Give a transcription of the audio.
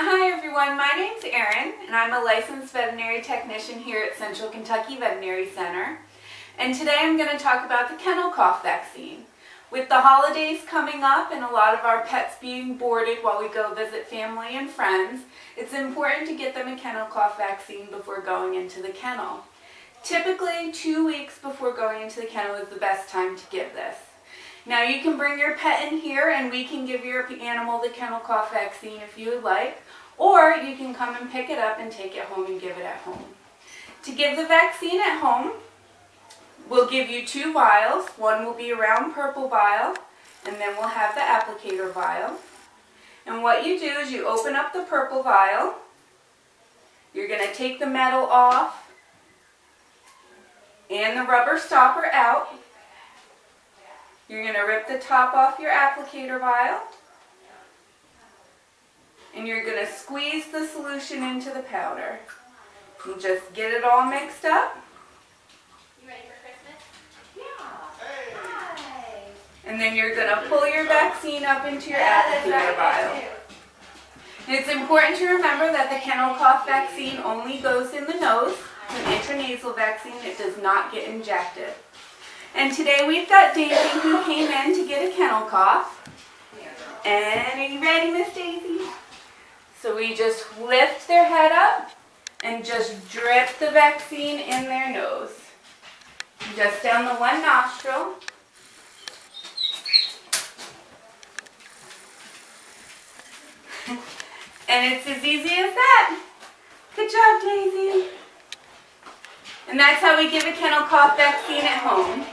Hi everyone, my name's Erin and I'm a licensed veterinary technician here at Central Kentucky Veterinary Center. And today I'm going to talk about the kennel cough vaccine. With the holidays coming up and a lot of our pets being boarded while we go visit family and friends, it's important to get them a kennel cough vaccine before going into the kennel. Typically 2 weeks before going into the kennel is the best time to give this. Now you can bring your pet in here and we can give your animal the kennel cough vaccine if you would like, or you can come and pick it up and take it home and give it at home. To give the vaccine at home, we'll give you 2 vials. One will be a round purple vial, and then we'll have the applicator vial. And what you do is you open up the purple vial, you're going to take the metal off and the rubber stopper out. You're going to rip the top off your applicator vial, and you're going to squeeze the solution into the powder. And just get it all mixed up. You ready for Christmas? Yeah. Hi. And then you're going to pull your vaccine up into your applicator vial. And it's important to remember that the kennel cough vaccine only goes in the nose. It's an intranasal vaccine. It does not get injected. And today we've got Daisy who came in to get a kennel cough. And are you ready, Miss Daisy? So we just lift their head up and just drip the vaccine in their nose. Just down the one nostril. And it's as easy as that. Good job, Daisy. And that's how we give a kennel cough vaccine at home.